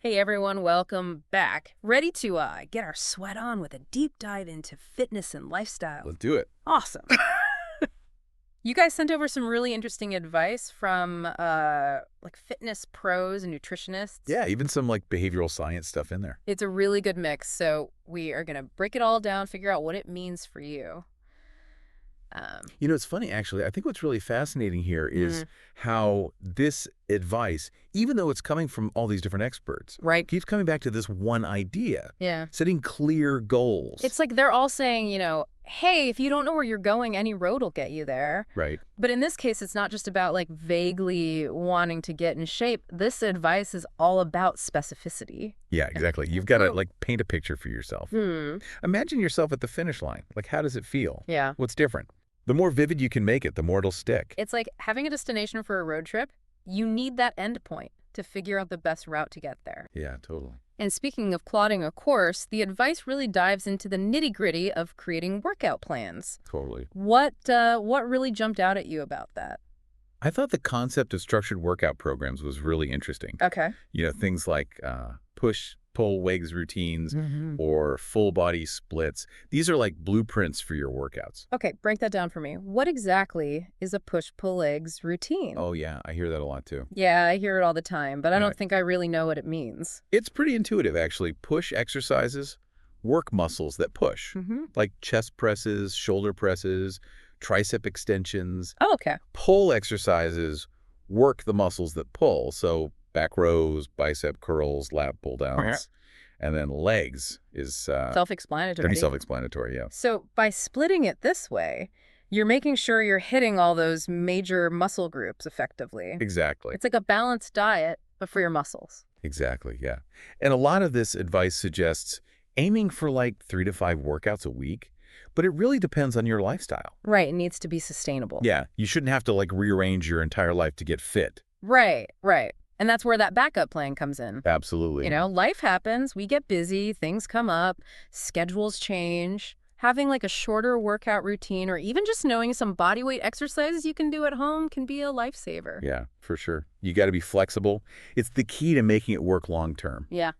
Hey everyone, welcome back. Ready to get our sweat on with a deep dive into fitness and lifestyle. Let's do it. Awesome. You guys sent over some really interesting advice from like fitness pros and nutritionists. Yeah, even some like behavioral science stuff in there. It's a really good mix, so we are going to break it all down, figure out what it means for you. It's funny, actually. I think what's really fascinating here is Mm, how this advice, even though it's coming from all these different experts, right. keeps coming back to this one idea, Yeah. setting clear goals. It's like they're all saying, hey, if you don't know where you're going, any road will get you there. Right. But in this case, it's not just about like vaguely wanting to get in shape. This advice is all about specificity. Yeah, exactly. You've got to So, like paint a picture for yourself. hmm. Imagine yourself at the finish line. Like, how does it feel? Yeah. What's different? The more vivid you can make it, the more it'll stick. It's like having a destination for a road trip. You need that end point to figure out the best route to get there. Yeah, totally. And speaking of plotting a course, the advice really dives into the nitty-gritty of creating workout plans. Totally. What really jumped out at you about that? I thought the concept of structured workout programs was really interesting. Okay. Things like push, pull, legs routines Hmm. or full body splits. These are like blueprints for your workouts. Okay, break that down for me. What exactly is a push-pull legs routine? Oh, yeah, I hear that a lot too. Yeah, I hear it all the time, but I don't Right. think I really know what it means. It's pretty intuitive, actually. Push exercises work muscles that push, Mm-hmm. like chest presses, shoulder presses, tricep extensions. Oh, okay. Pull exercises work the muscles that pull, so back rows, bicep curls, lat pull downs. And then legs is pretty Self-explanatory. self-explanatory, yeah. So by splitting it this way, you're making sure you're hitting all those major muscle groups effectively. Exactly. It's like a balanced diet, but for your muscles. Exactly, yeah. And a lot of this advice suggests aiming for like 3 to 5 workouts a week, but it really depends on your lifestyle. Right, it needs to be sustainable. Yeah, you shouldn't have to like rearrange your entire life to get fit. Right, right. And that's where that backup plan comes in. Absolutely. Life happens, we get busy, things come up, schedules change. Having like a shorter workout routine or even just knowing some body weight exercises you can do at home can be a lifesaver. Yeah, for sure. You got to be flexible. It's the key to making it work long term. Yeah.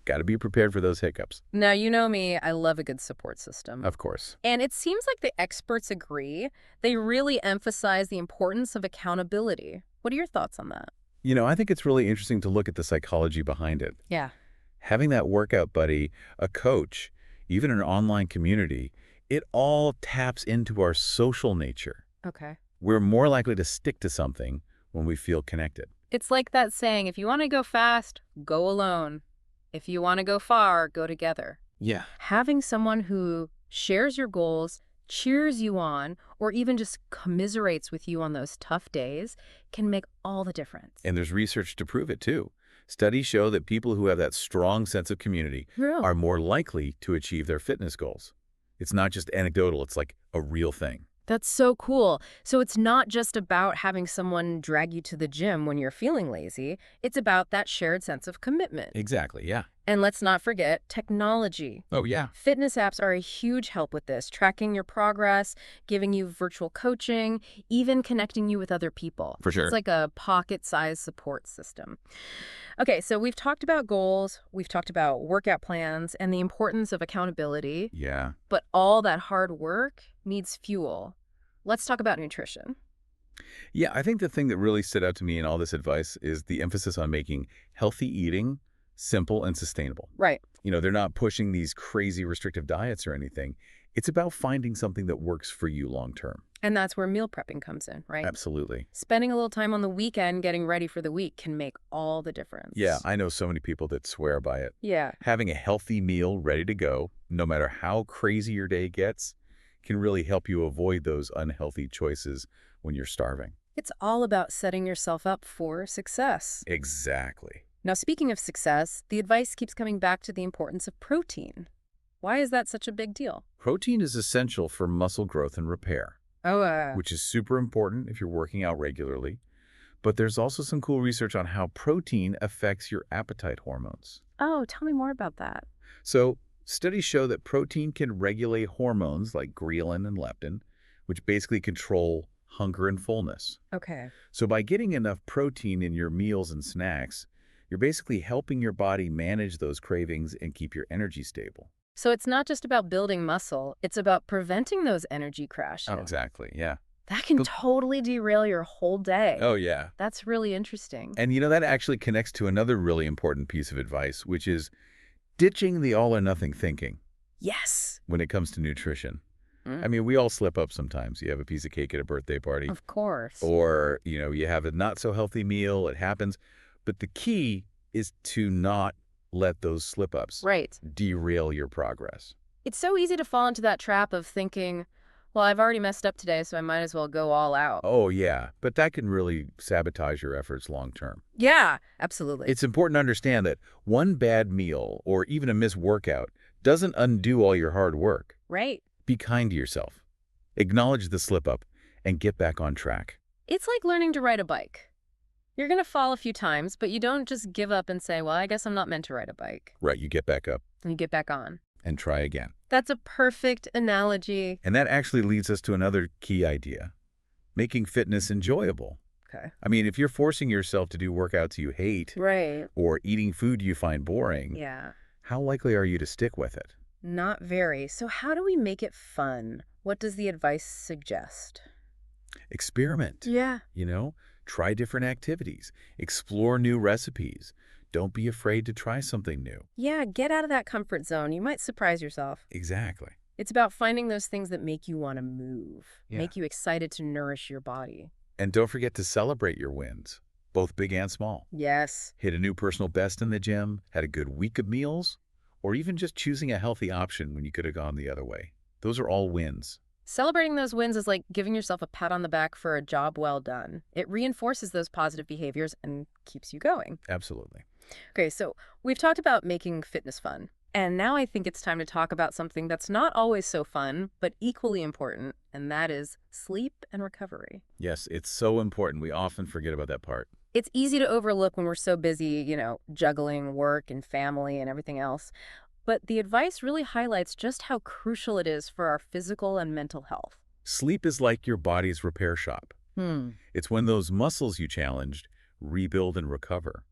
Got to be prepared for those hiccups. Now, you know me, I love a good support system. Of course. And it seems like the experts agree. They really emphasize the importance of accountability. What are your thoughts on that? I think it's really interesting to look at the psychology behind it. Yeah. Having that workout buddy, a coach, even an online community, it all taps into our social nature. Okay. We're more likely to stick to something when we feel connected. It's like that saying, if you want to go fast, go alone. If you want to go far, go together. Yeah. Having someone who shares your goals, cheers you on, or even just commiserates with you on those tough days can make all the difference. And there's research to prove it too. Studies show that people who have that strong sense of community Real. are more likely to achieve their fitness goals. It's not just anecdotal, it's like a real thing. That's so cool. So it's not just about having someone drag you to the gym when you're feeling lazy. It's about that shared sense of commitment. Exactly, yeah. And let's not forget technology. Oh, yeah. Fitness apps are a huge help with this, tracking your progress, giving you virtual coaching, even connecting you with other people. For sure. It's like a pocket-sized support system. Okay, so we've talked about goals, we've talked about workout plans, and the importance of accountability, Yeah. but all that hard work needs fuel. Let's talk about nutrition. Yeah, I think the thing that really stood out to me in all this advice is the emphasis on making healthy eating simple and sustainable. Right. They're not pushing these crazy restrictive diets or anything. It's about finding something that works for you long term. And that's where meal prepping comes in, right? Absolutely. Spending a little time on the weekend getting ready for the week can make all the difference. Yeah, I know so many people that swear by it. Yeah. Having a healthy meal ready to go, no matter how crazy your day gets, can really help you avoid those unhealthy choices when you're starving. It's all about setting yourself up for success. Exactly. Now, speaking of success, the advice keeps coming back to the importance of protein. Why is that such a big deal? Protein is essential for muscle growth and repair, Oh, which is super important if you're working out regularly. But there's also some cool research on how protein affects your appetite hormones. tell me more about that. So, studies show that protein can regulate hormones like ghrelin and leptin, which basically control hunger and fullness. Okay. So by getting enough protein in your meals and snacks, You're basically helping your body manage those cravings and keep your energy stable. So it's not just about building muscle, it's about preventing those energy crashes. Exactly, yeah. That can The- totally derail your whole day. Oh, yeah. That's really interesting. And that actually connects to another really important piece of advice, which is ditching the all or nothing thinking Yes. when it comes to nutrition. Mm. I mean, we all slip up sometimes. You have a piece of cake at a birthday party, Of course. or, you have a not so healthy meal. It happens. But the key is to not let those slip-ups Right. derail your progress. It's so easy to fall into that trap of thinking, well, I've already messed up today, so I might as well go all out. Oh, yeah. But that can really sabotage your efforts long term. Yeah, absolutely. It's important to understand that one bad meal or even a missed workout doesn't undo all your hard work. Right. Be kind to yourself. Acknowledge the slip-up and get back on track. It's like learning to ride a bike. You're going to fall a few times, but you don't just give up and say, well, I guess I'm not meant to ride a bike. Right, you get back up And you get back on. and try again. That's a perfect analogy. And that actually leads us to another key idea, making fitness enjoyable. Okay. I mean, if you're forcing yourself to do workouts you hate Right. or eating food you find boring, Yeah. how likely are you to stick with it? Not very. So how do we make it fun? What does the advice suggest? Experiment. Yeah. Try different activities. Explore new recipes. Don't be afraid to try something new. Yeah, get out of that comfort zone. You might surprise yourself. Exactly. It's about finding those things that make you want to move, Yeah. make you excited to nourish your body. And don't forget to celebrate your wins, both big and small. Yes. Hit a new personal best in the gym, had a good week of meals, or even just choosing a healthy option when you could have gone the other way. Those are all wins. Celebrating those wins is like giving yourself a pat on the back for a job well done. It reinforces those positive behaviors and keeps you going. Absolutely. Okay, so we've talked about making fitness fun. And now I think it's time to talk about something that's not always so fun, but equally important, and that is sleep and recovery. Yes, it's so important. We often forget about that part. It's easy to overlook when we're so busy, juggling work and family and everything else. But the advice really highlights just how crucial it is for our physical and mental health. Sleep is like your body's repair shop. Hmm. It's when those muscles you challenged rebuild and recover,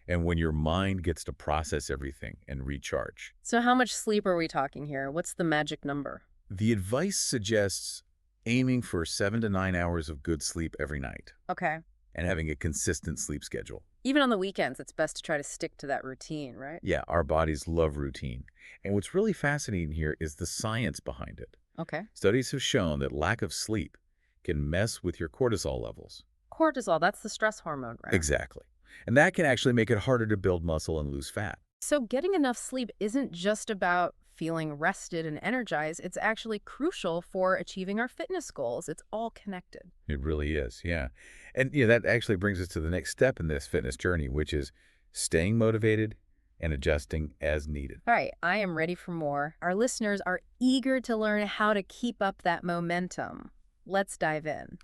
and when your mind gets to process everything and recharge. So how much sleep are we talking here? What's the magic number? The advice suggests aiming for 7 to 9 hours of good sleep every night Okay. and having a consistent sleep schedule. Even on the weekends, it's best to try to stick to that routine, right? Yeah, our bodies love routine. And what's really fascinating here is the science behind it. Okay. Studies have shown that lack of sleep can mess with your cortisol levels. Cortisol, that's the stress hormone, right? Exactly. And that can actually make it harder to build muscle and lose fat. So getting enough sleep isn't just about feeling rested and energized. It's actually crucial for achieving our fitness goals. It's all connected. It really is, yeah. And that actually brings us to the next step in this fitness journey, which is staying motivated and adjusting as needed. All right, I am ready for more. Our listeners are eager to learn how to keep up that momentum. Let's dive in.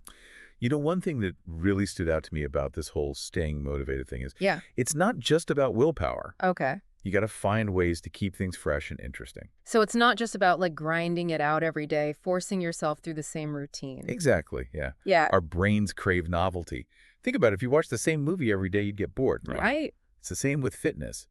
One thing that really stood out to me about this whole staying motivated thing is Yeah. it's not just about willpower. Okay. You got to find ways to keep things fresh and interesting. So it's not just about grinding it out every day, forcing yourself through the same routine. Exactly, yeah. Yeah. Our brains crave novelty. Think about it. If you watch the same movie every day, you'd get bored, right? Right. It's the same with fitness.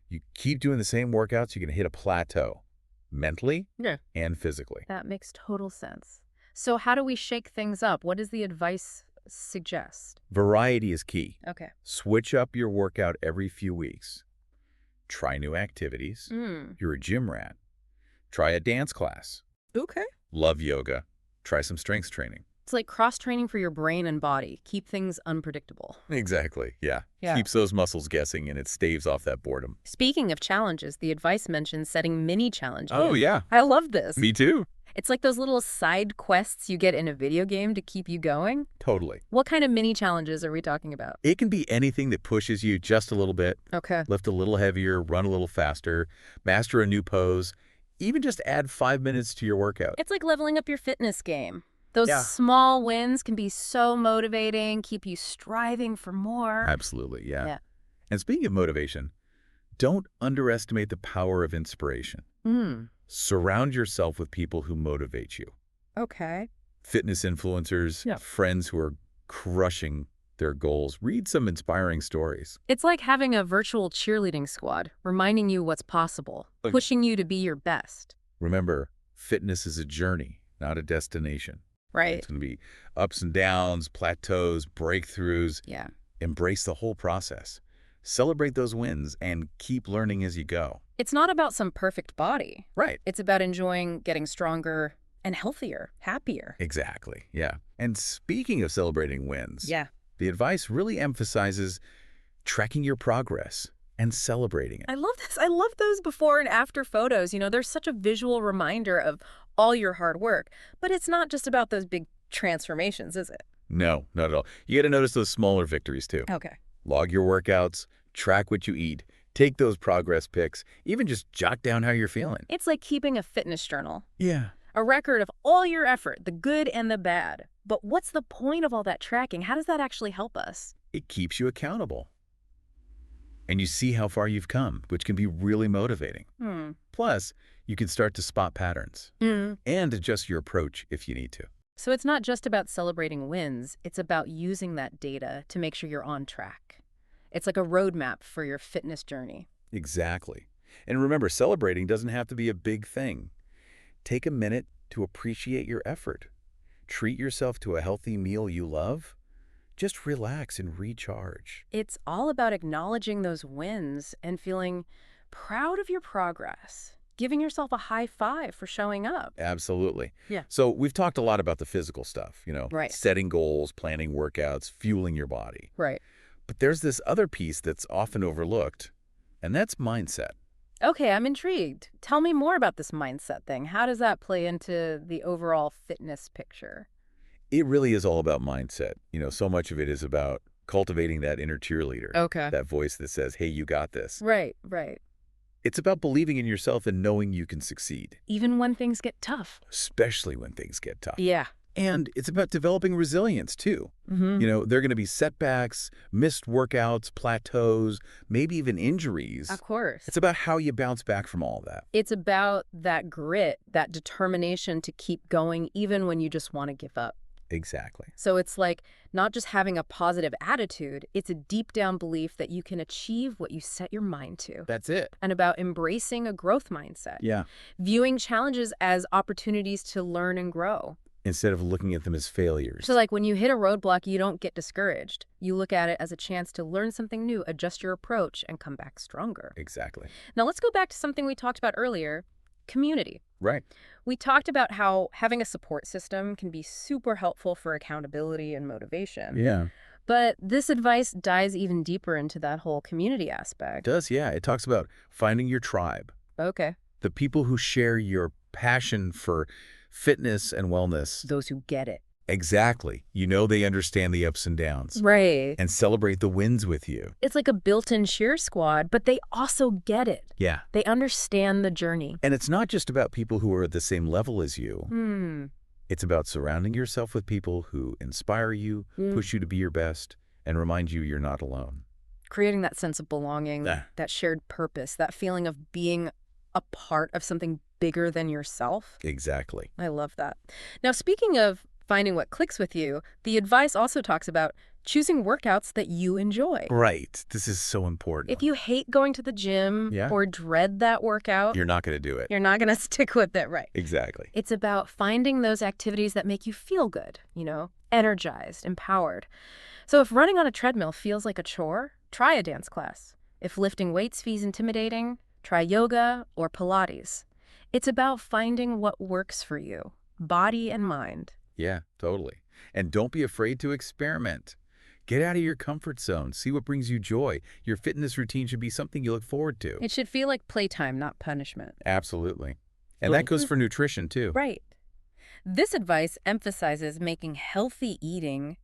You keep doing the same workouts, you're going to hit a plateau, mentally Yeah. and physically. That makes total sense. So how do we shake things up? What does the advice suggest? Variety is key. Okay. Switch up your workout every few weeks. Try new activities. Mm. You're a gym rat. Try a dance class. Okay. Love yoga. Try some strength training. It's like cross-training for your brain and body. Keep things unpredictable. Exactly, yeah. Yeah. Keeps those muscles guessing and it staves off that boredom. Speaking of challenges, the advice mentions setting mini challenges. Oh, yeah. I love this. Me too. It's like those little side quests you get in a video game to keep you going. Totally. What kind of mini challenges are we talking about? It can be anything that pushes you just a little bit. Okay. Lift a little heavier, run a little faster, master a new pose, even just add 5 minutes to your workout. It's like leveling up your fitness game. Those Yeah. small wins can be so motivating, keep you striving for more. Absolutely, yeah. Yeah. And speaking of motivation, don't underestimate the power of inspiration. Mm. Surround yourself with people who motivate you. Okay. Fitness influencers, Yeah. friends who are crushing their goals, read some inspiring stories. It's like having a virtual cheerleading squad, reminding you what's possible, Like, pushing you to be your best. remember, fitness is a journey, not a destination. Right. It's going to be ups and downs, plateaus, breakthroughs. Yeah. Embrace the whole process. Celebrate those wins and keep learning as you go. It's not about some perfect body. Right. It's about enjoying getting stronger and healthier, happier. Exactly. Yeah. And speaking of celebrating wins, Yeah. the advice really emphasizes tracking your progress and celebrating it. I love this. I love those before and after photos. There's such a visual reminder of all your hard work. But it's not just about those big transformations, is it? No, not at all. You got to notice those smaller victories too. Okay. Log your workouts, track what you eat, take those progress pics, even just jot down how you're feeling. It's like keeping a fitness journal, Yeah. a record of all your effort, the good and the bad. But what's the point of all that tracking? How does that actually help us? It keeps you accountable. And you see how far you've come, which can be really motivating. Plus, you can start to spot patterns and adjust your approach if you need to. So it's not just about celebrating wins. It's about using that data to make sure you're on track. It's like a roadmap for your fitness journey. Exactly. And remember, celebrating doesn't have to be a big thing. Take a minute to appreciate your effort. Treat yourself to a healthy meal you love. Just relax and recharge. It's all about acknowledging those wins and feeling proud of your progress, giving yourself a high five for showing up. Absolutely. Yeah. So we've talked a lot about the physical stuff, Right. setting goals, planning workouts, fueling your body. Right. But there's this other piece that's often overlooked, and that's mindset. Okay, I'm intrigued. Tell me more about this mindset thing. How does that play into the overall fitness picture? It really is all about mindset. So much of it is about cultivating that inner cheerleader, Okay. that voice that says, hey, you got this. Right, right. It's about believing in yourself and knowing you can succeed, Even when things get tough. especially when things get tough. Yeah. And it's about developing resilience, too. Mm-hmm. There are going to be setbacks, missed workouts, plateaus, maybe even injuries. Of course. It's about how you bounce back from all that. It's about that grit, that determination to keep going even when you just want to give up. Exactly. So it's like not just having a positive attitude, it's a deep down belief that you can achieve what you set your mind to. That's it. And about embracing a growth mindset, Yeah. viewing challenges as opportunities to learn and grow. Instead of looking at them as failures. So like when you hit a roadblock, you don't get discouraged. You look at it as a chance to learn something new, adjust your approach, and come back stronger. Exactly. Now let's go back to something we talked about earlier, community. Right. We talked about how having a support system can be super helpful for accountability and motivation. Yeah. But this advice dives even deeper into that whole community It aspect. does, yeah. It talks about finding your tribe, Okay. the people who share your passion for fitness and wellness. Those who get it. Exactly. They understand the ups and downs Right. and celebrate the wins with you. It's like a built-in cheer squad, but they also get it. Yeah. They understand the journey. And it's not just about people who are at the same level as you. It's about surrounding yourself with people who inspire you, push you to be your best, and remind you you're not alone. Creating that sense of belonging, Ah. that shared purpose, that feeling of being a part of something bigger than yourself. Exactly. I love that. Now, speaking of finding what clicks with you, the advice also talks about choosing workouts that you enjoy. Right. This is so important. If you hate going to the gym Yeah. or dread that workout, You're not going to do it. you're not going to stick with it, right? Exactly. It's about finding those activities that make you feel good, energized, empowered. So if running on a treadmill feels like a chore, try a dance class. If lifting weights feels intimidating, try yoga or Pilates. It's about finding what works for you, body and mind. Yeah, totally. And don't be afraid to experiment. Get out of your comfort zone. See what brings you joy. Your fitness routine should be something you look forward to. It should feel like playtime, not punishment. Absolutely. And that goes for nutrition, too. Right. This advice emphasizes making healthy eating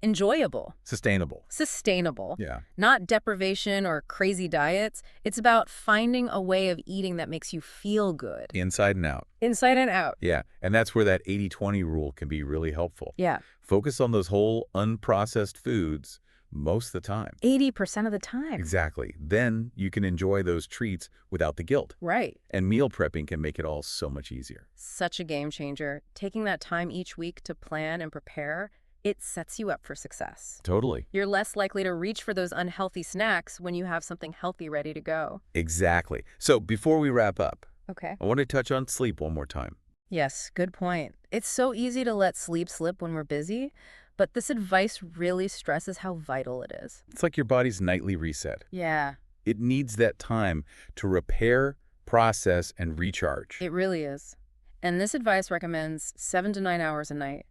enjoyable, Sustainable. sustainable, Yeah. not deprivation or crazy diets. It's about finding a way of eating that makes you feel good, Inside and out. inside and out. Yeah. And that's where that 80-20 rule can be really helpful. Yeah, Focus on those whole unprocessed foods most of the time. 80% of the time. Exactly. Then you can enjoy those treats without the guilt. Right. And meal prepping can make it all so much easier. Such a game changer. Taking that time each week to plan and prepare it sets you up for success. Totally. You're less likely to reach for those unhealthy snacks when you have something healthy ready to go. Exactly. So before we wrap up, Okay. I want to touch on sleep one more time. Yes, good point. It's so easy to let sleep slip when we're busy, but this advice really stresses how vital it is. It's like your body's nightly reset. Yeah, It needs that time to repair, process, and recharge. it really is. And this advice recommends 7 to 9 hours a night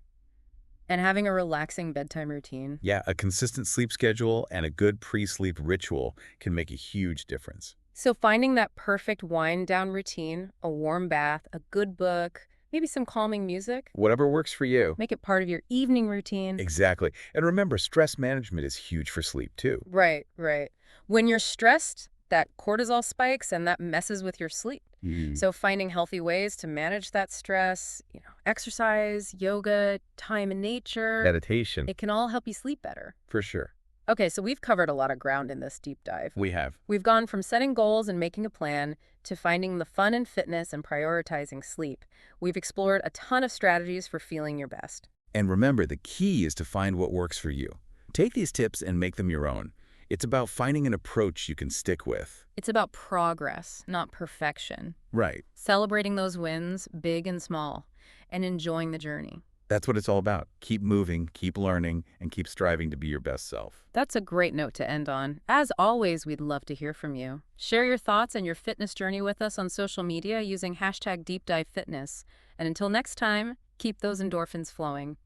and having a relaxing bedtime routine. Yeah, a consistent sleep schedule and a good pre-sleep ritual can make a huge difference. So finding that perfect wind-down routine, a warm bath, a good book, maybe some calming music, Whatever works for you. make it part of your evening routine. Exactly. And remember, stress management is huge for sleep, too. Right, right. When you're stressed, that cortisol spikes and that messes with your sleep. So finding healthy ways to manage that stress, exercise, yoga, time in nature, Meditation, it can all help you sleep better. for sure. Okay, so we've covered a lot of ground in this deep dive. We have. We've gone from setting goals and making a plan to finding the fun in fitness and prioritizing sleep. We've explored a ton of strategies for feeling your best. And remember, the key is to find what works for you. Take these tips and make them your own. It's about finding an approach you can stick with. It's about progress, not perfection. Right. Celebrating those wins, big and small, and enjoying the journey. That's what it's all about. Keep moving, keep learning, and keep striving to be your best self. That's a great note to end on. As always, we'd love to hear from you. Share your thoughts and your fitness journey with us on social media using #DeepDiveFitness. And until next time, keep those endorphins flowing.